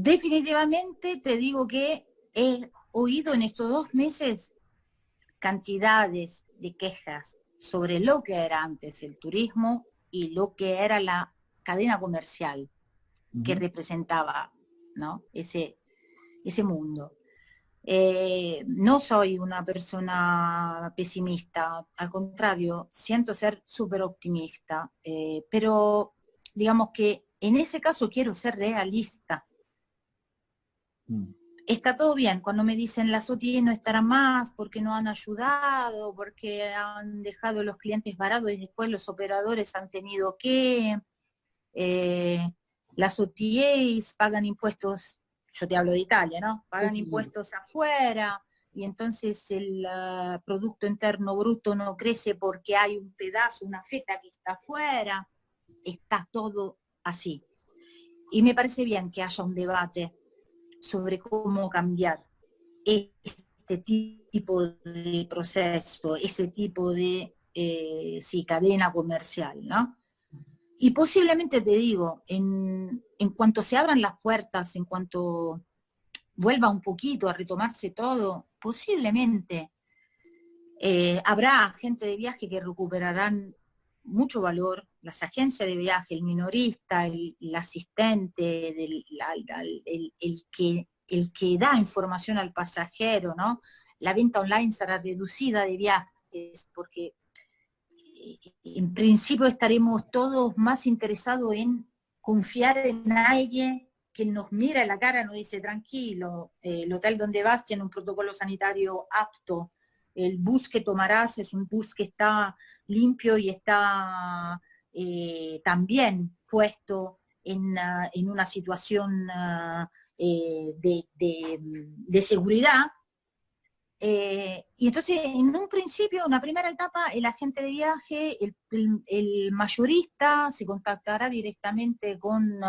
definitivamente te digo que he oído en estos 2 meses cantidades de quejas sobre lo que era antes el turismo y lo que era la cadena comercial que representaba, ¿no? ese mundo. No soy una persona pesimista, al contrario, siento ser súper optimista, pero digamos que en ese caso quiero ser realista. Está todo bien cuando me dicen las OTA no estarán más porque no han ayudado, porque han dejado los clientes varados y después los operadores han tenido que... las OTAs pagan impuestos, yo te hablo de Italia, ¿no? Pagan impuestos afuera y entonces el Producto Interno Bruto no crece porque hay un pedazo, una feta que está afuera. Está todo así. Y me parece bien que haya un debate sobre cómo cambiar este tipo de proceso, ese tipo de cadena comercial, ¿no? Y posiblemente te digo, en cuanto se abran las puertas, en cuanto vuelva un poquito a retomarse todo, posiblemente habrá gente de viaje que recuperarán mucho valor, las agencias de viaje, el minorista, el asistente, el que da información al pasajero, ¿no? La venta online será reducida de viajes, porque en principio estaremos todos más interesados en confiar en alguien que nos mira en la cara y nos dice, tranquilo, el hotel donde vas tiene un protocolo sanitario apto, el bus que tomarás es un bus que está limpio y está también puesto en una situación de seguridad. Y entonces, en un principio, una primera etapa, el agente de viaje, el mayorista, se contactará directamente con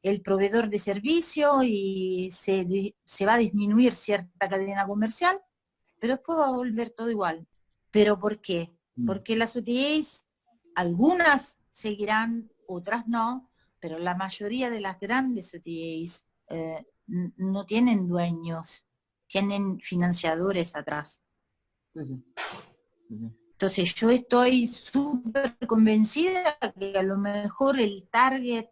el proveedor de servicio y se va a disminuir cierta cadena comercial, pero después va a volver todo igual. ¿Pero por qué? Porque las OTAs, algunas seguirán, otras no, pero la mayoría de las grandes OTAs no tienen dueños, tienen financiadores atrás. Entonces yo estoy súper convencida que a lo mejor el target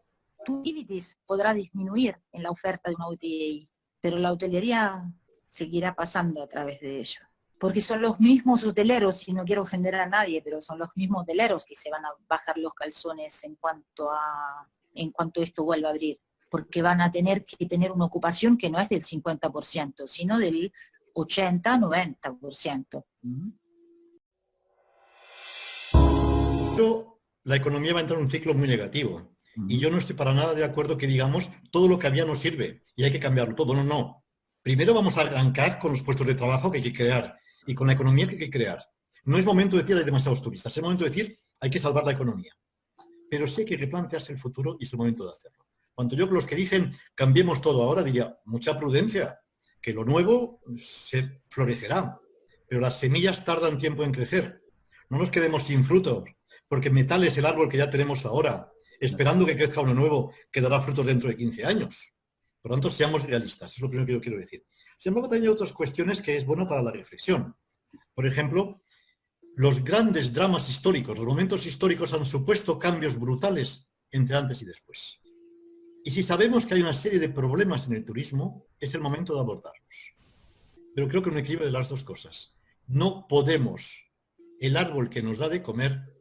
to activities podrá disminuir en la oferta de una OTA, pero la hotelería seguirá pasando a través de ello. Porque son los mismos hoteleros, y no quiero ofender a nadie, pero son los mismos hoteleros que se van a bajar los calzones en cuanto esto vuelva a abrir. Porque van a tener que tener una ocupación que no es del 50%, sino del 80-90%. Pero la economía va a entrar en un ciclo muy negativo. Y yo no estoy para nada de acuerdo que digamos todo lo que había no sirve y hay que cambiarlo todo. No, no. Primero vamos a arrancar con los puestos de trabajo que hay que crear y con la economía que hay que crear. No es momento de decir hay demasiados turistas, es momento de decir hay que salvar la economía. Pero sí hay que replantearse el futuro y es el momento de hacerlo. Cuando yo los que dicen cambiemos todo ahora diría mucha prudencia, que lo nuevo se florecerá, pero las semillas tardan tiempo en crecer. No nos quedemos sin frutos, porque metal es el árbol que ya tenemos ahora, esperando que crezca uno nuevo que dará frutos dentro de 15 años. Por lo tanto, seamos realistas, es lo primero que yo quiero decir. Sin embargo, también hay otras cuestiones que es bueno para la reflexión. Por ejemplo, los grandes dramas históricos, los momentos históricos han supuesto cambios brutales entre antes y después. Y si sabemos que hay una serie de problemas en el turismo, es el momento de abordarlos. Pero creo que un equilibrio de las dos cosas. No podemos el árbol que nos da de comer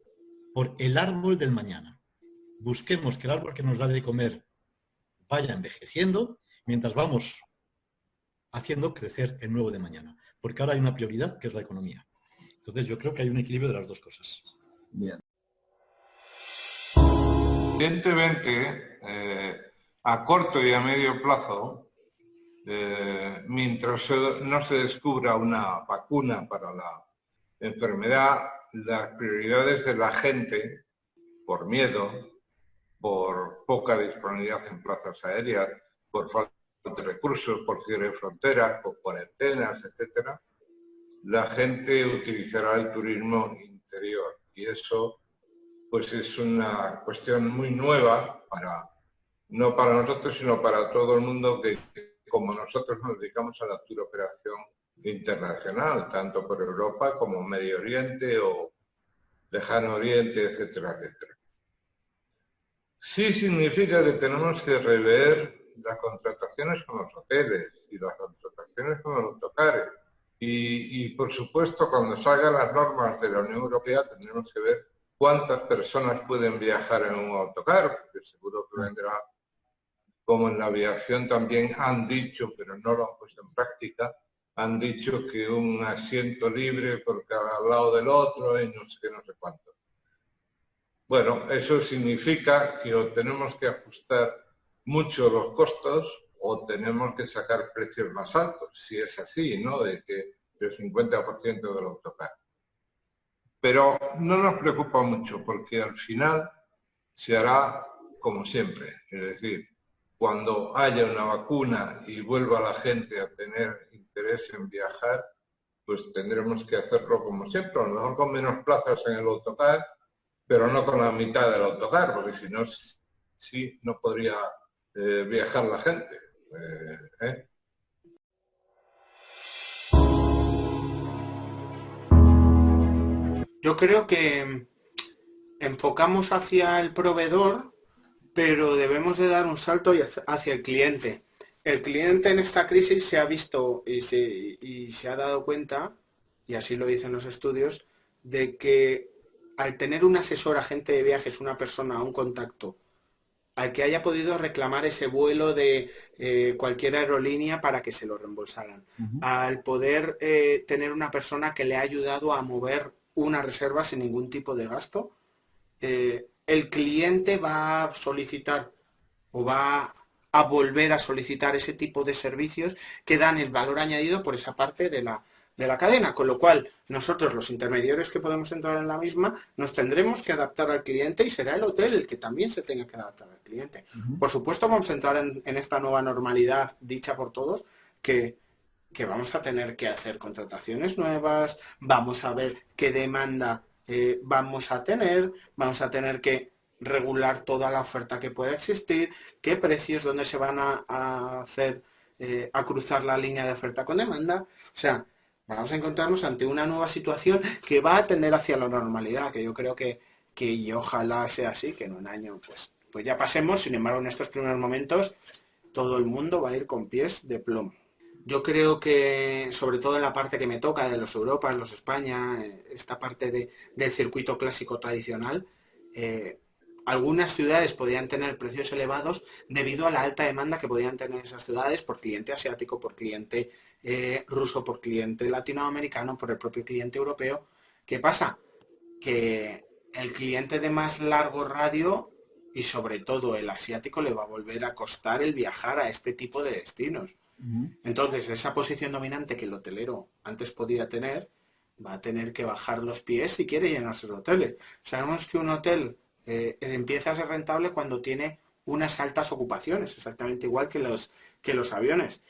por el árbol del mañana. Busquemos que el árbol que nos da de comer vaya envejeciendo mientras vamos haciendo crecer el nuevo de mañana. Porque ahora hay una prioridad que es la economía. Entonces yo creo que hay un equilibrio de las dos cosas. Bien. Evidentemente, a corto y a medio plazo, mientras no se descubra una vacuna para la enfermedad, las prioridades de la gente, por miedo, por poca disponibilidad en plazas aéreas, por falta de recursos, por cierre de fronteras, por cuarentenas, etcétera, la gente utilizará el turismo interior y eso pues es una cuestión muy nueva para no para nosotros, sino para todo el mundo que como nosotros nos dedicamos a la turoperación internacional, tanto por Europa como Medio Oriente o Lejano Oriente, etcétera, etcétera. Sí significa que tenemos que rever las contrataciones con los hoteles y las contrataciones con los autocares. Y por supuesto, cuando salgan las normas de la Unión Europea, tendremos que ver cuántas personas pueden viajar en un autocar, porque seguro que vendrá, como en la aviación también han dicho, pero no lo han puesto en práctica, han dicho que un asiento libre por cada lado del otro y no sé qué, no sé cuánto. Bueno, eso significa que o tenemos que ajustar mucho los costos o tenemos que sacar precios más altos, si es así, ¿no? De que el 50% del autocar. Pero no nos preocupa mucho porque al final se hará como siempre, es decir, cuando haya una vacuna y vuelva la gente a tener interés en viajar, pues tendremos que hacerlo como siempre, a lo mejor con menos plazas en el autocar, pero no con la mitad del autocar, porque si no, sí, no podría viajar la gente. Yo creo que enfocamos hacia el proveedor, pero debemos de dar un salto hacia el cliente. El cliente en esta crisis se ha visto y se ha dado cuenta, y así lo dicen los estudios, de que al tener un asesor, agente de viajes, una persona, un contacto, al que haya podido reclamar ese vuelo de cualquier aerolínea para que se lo reembolsaran, al poder tener una persona que le ha ayudado a mover una reserva sin ningún tipo de gasto, el cliente va a solicitar o va a volver a solicitar ese tipo de servicios que dan el valor añadido por esa parte de la cadena, con lo cual nosotros los intermediarios que podemos entrar en la misma nos tendremos que adaptar al cliente y será el hotel el que también se tenga que adaptar al cliente. Por supuesto vamos a entrar en esta nueva normalidad dicha por todos que vamos a tener que hacer contrataciones nuevas, vamos a ver qué demanda vamos a tener que regular toda la oferta que pueda existir, qué precios, dónde se van a hacer, a cruzar la línea de oferta con demanda. O sea, vamos a encontrarnos ante una nueva situación que va a tender hacia la normalidad, que yo creo que y ojalá sea así, que en un año pues ya pasemos. Sin embargo, en estos primeros momentos todo el mundo va a ir con pies de plomo. Yo creo que, sobre todo en la parte que me toca, de los Europas, los España, esta parte del circuito clásico tradicional, eh, algunas ciudades podían tener precios elevados debido a la alta demanda que podían tener esas ciudades por cliente asiático, por cliente ruso, por cliente latinoamericano, por el propio cliente europeo. ¿Qué pasa? Que el cliente de más largo radio y sobre todo el asiático le va a volver a costar el viajar a este tipo de destinos. Entonces, esa posición dominante que el hotelero antes podía tener, va a tener que bajar los pies si quiere llenarse de hoteles. Sabemos que un hotel empieza a ser rentable cuando tiene unas altas ocupaciones, exactamente igual que los aviones.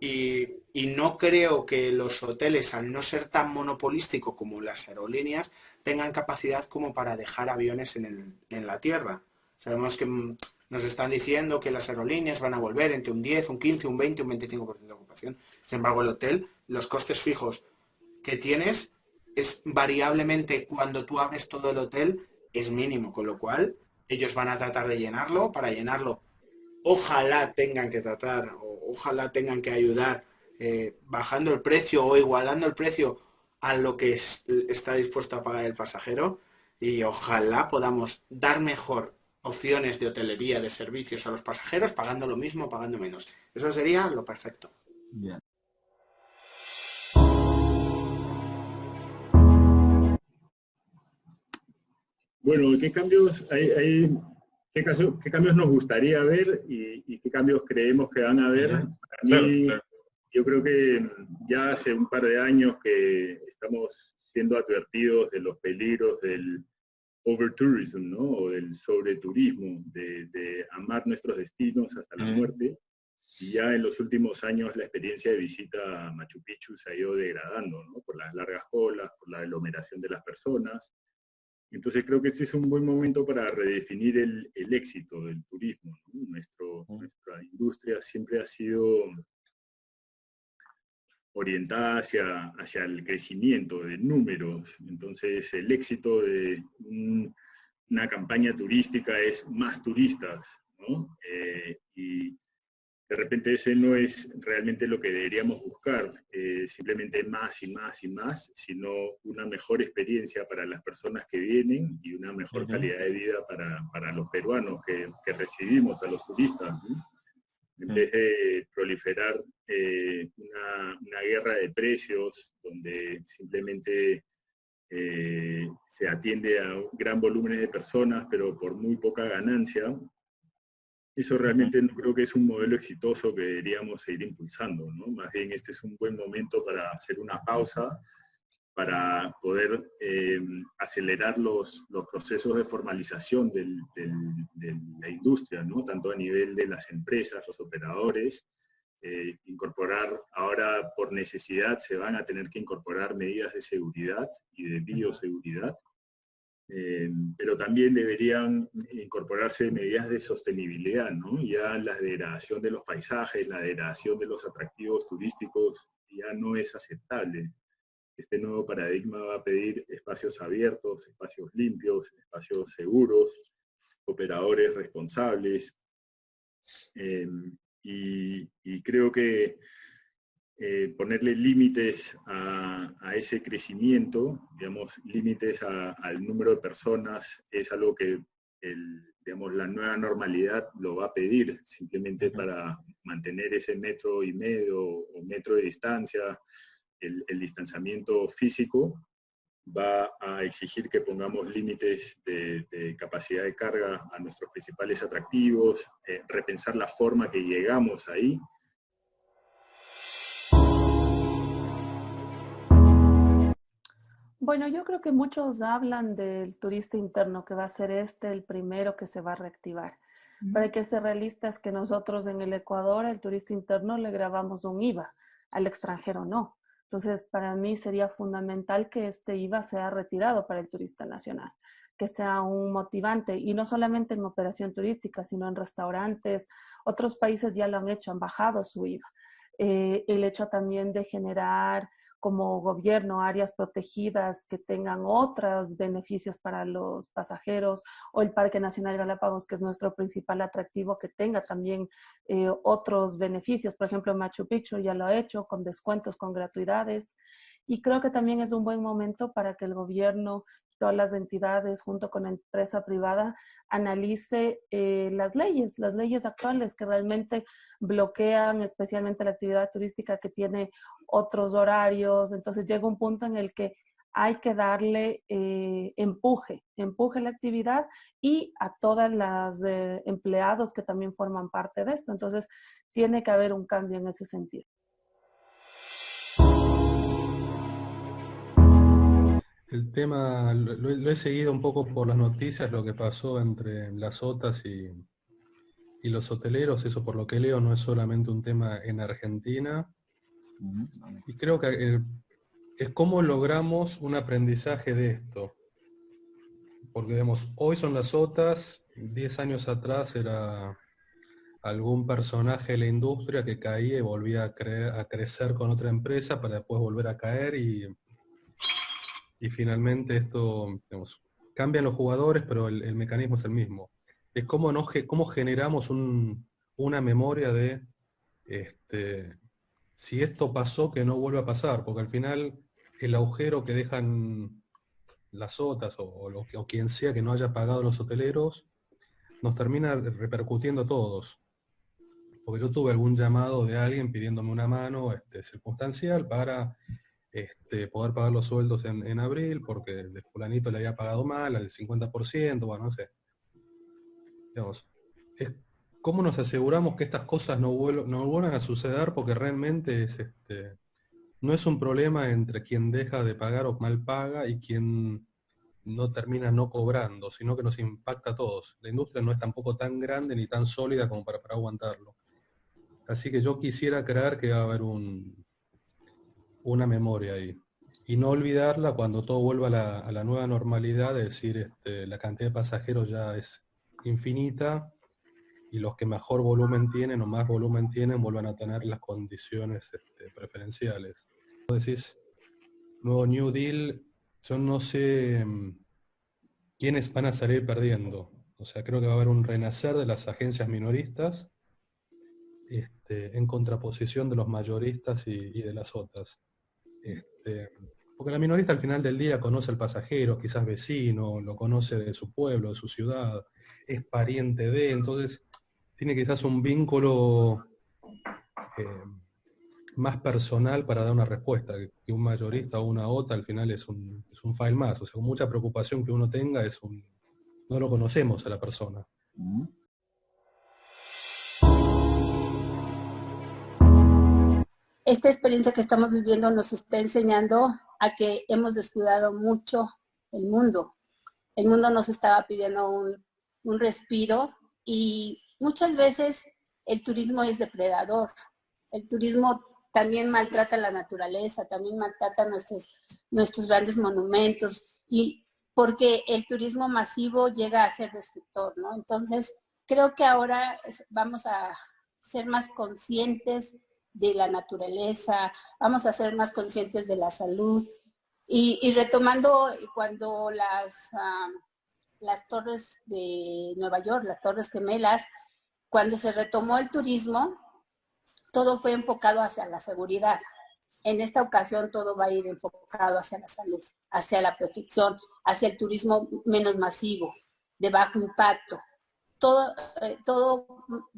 Y no creo que los hoteles, al no ser tan monopolísticos como las aerolíneas, tengan capacidad como para dejar aviones en la tierra. Sabemos que nos están diciendo que las aerolíneas van a volver entre un 10, un 15, un 20, un 25% de ocupación. Sin embargo, el hotel, los costes fijos que tienes es variablemente, cuando tú abres todo el hotel, es mínimo, con lo cual ellos van a tratar de llenarlo. Para llenarlo, ojalá tengan que tratar o ojalá tengan que ayudar bajando el precio o igualando el precio a lo que está dispuesto a pagar el pasajero, y ojalá podamos dar mejor opciones de hotelería, de servicios a los pasajeros, pagando lo mismo, pagando menos. Eso sería lo perfecto. Bien. Bueno, ¿qué cambios qué cambios nos gustaría ver y qué cambios creemos que van a haber? Para mí, yo creo que ya hace un par de años que estamos siendo advertidos de los peligros del overtourism, ¿no? O del sobreturismo, de amar nuestros destinos hasta la muerte. Y ya en los últimos años la experiencia de visita a Machu Picchu se ha ido degradando, ¿no? Por las largas colas, por la aglomeración de las personas. Entonces creo que este es un buen momento para redefinir el éxito del turismo, ¿no? Nuestra industria siempre ha sido orientada hacia el crecimiento de números. Entonces el éxito de una campaña turística es más turistas, ¿no? Y de repente ese no es realmente lo que deberíamos buscar, simplemente más y más y más, sino una mejor experiencia para las personas que vienen y una mejor calidad de vida para los peruanos que recibimos a los turistas, ¿no? En vez de proliferar una guerra de precios donde simplemente se atiende a un gran volumen de personas, pero por muy poca ganancia. Eso realmente no creo que es un modelo exitoso que deberíamos seguir impulsando, ¿no? Más bien este es un buen momento para hacer una pausa, para poder acelerar los procesos de formalización de la industria, ¿no? Tanto a nivel de las empresas, los operadores, incorporar, ahora por necesidad se van a tener que incorporar medidas de seguridad y de bioseguridad, pero también deberían incorporarse medidas de sostenibilidad, ¿no? Ya la degradación de los paisajes, la degradación de los atractivos turísticos ya no es aceptable. Este nuevo paradigma va a pedir espacios abiertos, espacios limpios, espacios seguros, operadores responsables, y creo que ponerle límites a ese crecimiento, digamos, límites al número de personas, es algo que digamos, la nueva normalidad lo va a pedir, simplemente para mantener ese 1,5 metros o metro de distancia. El distanciamiento físico va a exigir que pongamos límites de capacidad de carga a nuestros principales atractivos, repensar la forma que llegamos ahí. Bueno, yo creo que muchos hablan del turista interno, que va a ser el primero que se va a reactivar. Pero hay que ser realistas que nosotros en el Ecuador, al turista interno le grabamos un IVA, al extranjero no. Entonces, para mí sería fundamental que este IVA sea retirado para el turista nacional, que sea un motivante, y no solamente en operación turística, sino en restaurantes. Otros países ya lo han hecho, han bajado su IVA. El hecho también de generar como gobierno áreas protegidas que tengan otros beneficios para los pasajeros, o el Parque Nacional Galápagos, que es nuestro principal atractivo, que tenga también otros beneficios. Por ejemplo, Machu Picchu ya lo ha hecho con descuentos, con gratuidades, y creo que también es un buen momento para que el gobierno y todas las entidades junto con la empresa privada analice las leyes actuales que realmente bloquean especialmente la actividad turística, que tiene otros horarios. Entonces llega un punto en el que hay que darle empuje a la actividad y a todas las empleados que también forman parte de esto. Entonces tiene que haber un cambio en ese sentido. El tema lo he seguido un poco por las noticias, lo que pasó entre las OTAs y los hoteleros. Eso, por lo que leo, no es solamente un tema en Argentina. Y creo que es cómo logramos un aprendizaje de esto. Porque, digamos, hoy son las OTAs, 10 años atrás era algún personaje de la industria que caía y volvía a crecer con otra empresa para después volver a caer, y finalmente esto, digamos, cambian los jugadores, pero el mecanismo es el mismo. Es cómo generamos una memoria de si esto pasó, que no vuelva a pasar, porque al final el agujero que dejan las OTAs o quien sea que no haya pagado los hoteleros, nos termina repercutiendo a todos. Porque yo tuve algún llamado de alguien pidiéndome una mano circunstancial para poder pagar los sueldos en abril, porque el de fulanito le había pagado mal, al 50%, bueno, no sé. Digamos, ¿cómo nos aseguramos que estas cosas no vuelvan a suceder? Porque realmente no es un problema entre quien deja de pagar o mal paga y quien no termina no cobrando, sino que nos impacta a todos. La industria no es tampoco tan grande ni tan sólida como para aguantarlo. Así que yo quisiera creer que va a haber una memoria ahí. y no olvidarla cuando todo vuelva a la nueva normalidad, es decir, la cantidad de pasajeros ya es infinita, y los que mejor volumen tienen o más volumen tienen vuelvan a tener las condiciones preferenciales. Vos decís, nuevo New Deal, yo no sé quiénes van a salir perdiendo. O sea, creo que va a haber un renacer de las agencias minoristas en contraposición de los mayoristas y de las otras. Porque la minorista al final del día conoce al pasajero, quizás vecino, lo conoce de su pueblo, de su ciudad, es pariente de, entonces tiene quizás un vínculo más personal para dar una respuesta, que un mayorista o una OTA al final es un file más, o sea, con mucha preocupación que uno tenga, no lo conocemos a la persona. Esta experiencia que estamos viviendo nos está enseñando a que hemos descuidado mucho el mundo. El mundo nos estaba pidiendo un respiro, y muchas veces el turismo es depredador. El turismo también maltrata la naturaleza, también maltrata nuestros grandes monumentos, y porque el turismo masivo llega a ser destructor, ¿no? Entonces, creo que ahora vamos a ser más conscientes de la naturaleza, vamos a ser más conscientes de la salud, y retomando cuando las torres de Nueva York, las Torres Gemelas, cuando se retomó el turismo, todo fue enfocado hacia la seguridad. En esta ocasión todo va a ir enfocado hacia la salud, hacia la protección, hacia el turismo menos masivo, de bajo impacto. Todo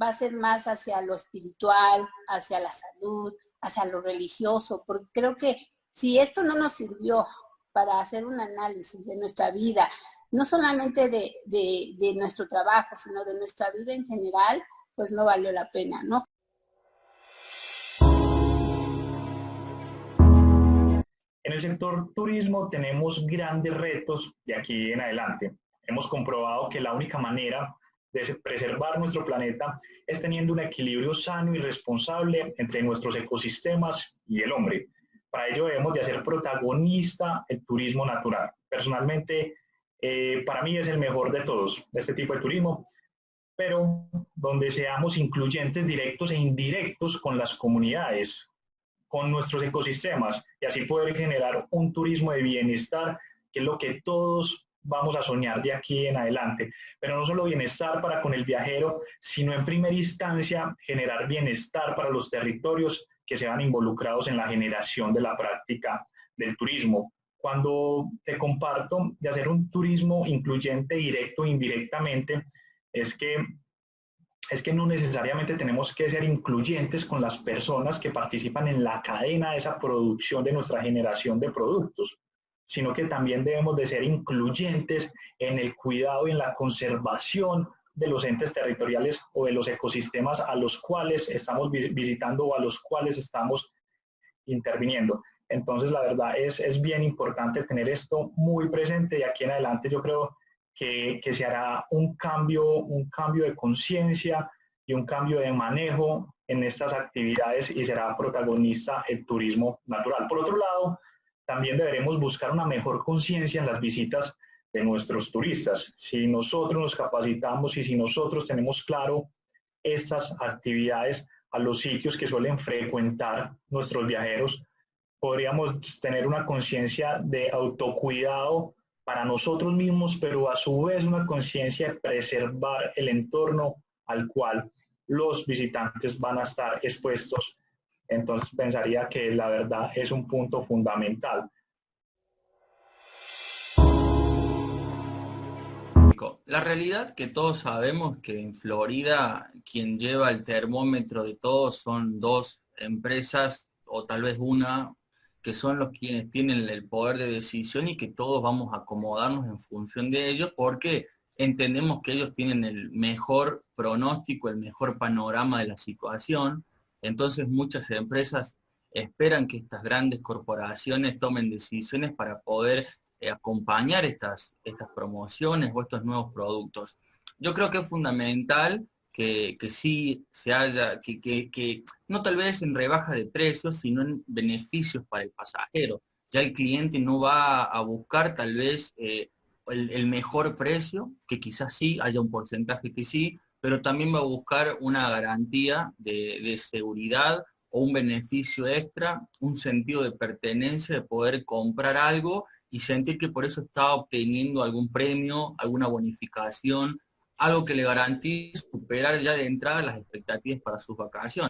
va a ser más hacia lo espiritual, hacia la salud, hacia lo religioso, porque creo que si esto no nos sirvió para hacer un análisis de nuestra vida, no solamente de nuestro trabajo, sino de nuestra vida en general, pues no valió la pena, ¿no? En el sector turismo tenemos grandes retos de aquí en adelante. Hemos comprobado que la única manera de preservar nuestro planeta es teniendo un equilibrio sano y responsable entre nuestros ecosistemas y el hombre. Para ello debemos de hacer protagonista el turismo natural. Personalmente, para mí es el mejor de todos, de este tipo de turismo, pero donde seamos incluyentes directos e indirectos con las comunidades, con nuestros ecosistemas, y así poder generar un turismo de bienestar, que es lo que todos vamos a soñar de aquí en adelante. Pero no solo bienestar para con el viajero, sino en primera instancia generar bienestar para los territorios que se van involucrados en la generación de la práctica del turismo. Cuando te comparto de hacer un turismo incluyente directo e indirectamente, es que no necesariamente tenemos que ser incluyentes con las personas que participan en la cadena de esa producción de nuestra generación de productos, sino que también debemos de ser incluyentes en el cuidado y en la conservación de los entes territoriales o de los ecosistemas a los cuales estamos visitando o a los cuales estamos interviniendo. Entonces, la verdad es bien importante tener esto muy presente, y aquí en adelante yo creo que se hará un cambio de conciencia y un cambio de manejo en estas actividades, y será protagonista el turismo natural. Por otro lado, también deberemos buscar una mejor conciencia en las visitas de nuestros turistas. Si nosotros nos capacitamos y si nosotros tenemos claro estas actividades a los sitios que suelen frecuentar nuestros viajeros, podríamos tener una conciencia de autocuidado para nosotros mismos, pero a su vez una conciencia de preservar el entorno al cual los visitantes van a estar expuestos. Entonces pensaría que la verdad es un punto fundamental. La realidad que todos sabemos que en Florida quien lleva el termómetro de todos son dos empresas, o tal vez una, que son los quienes tienen el poder de decisión, y que todos vamos a acomodarnos en función de ellos, porque entendemos que ellos tienen el mejor pronóstico, el mejor panorama de la situación. Entonces muchas empresas esperan que estas grandes corporaciones tomen decisiones para poder acompañar estas promociones o estos nuevos productos. Yo creo que es fundamental que sí se haya, que no tal vez en rebaja de precios, sino en beneficios para el pasajero. Ya el cliente no va a buscar tal vez el mejor precio, que quizás sí, haya un porcentaje que sí, pero también va a buscar una garantía de seguridad o un beneficio extra, un sentido de pertenencia, de poder comprar algo y sentir que por eso está obteniendo algún premio, alguna bonificación, algo que le garantice superar ya de entrada las expectativas para sus vacaciones.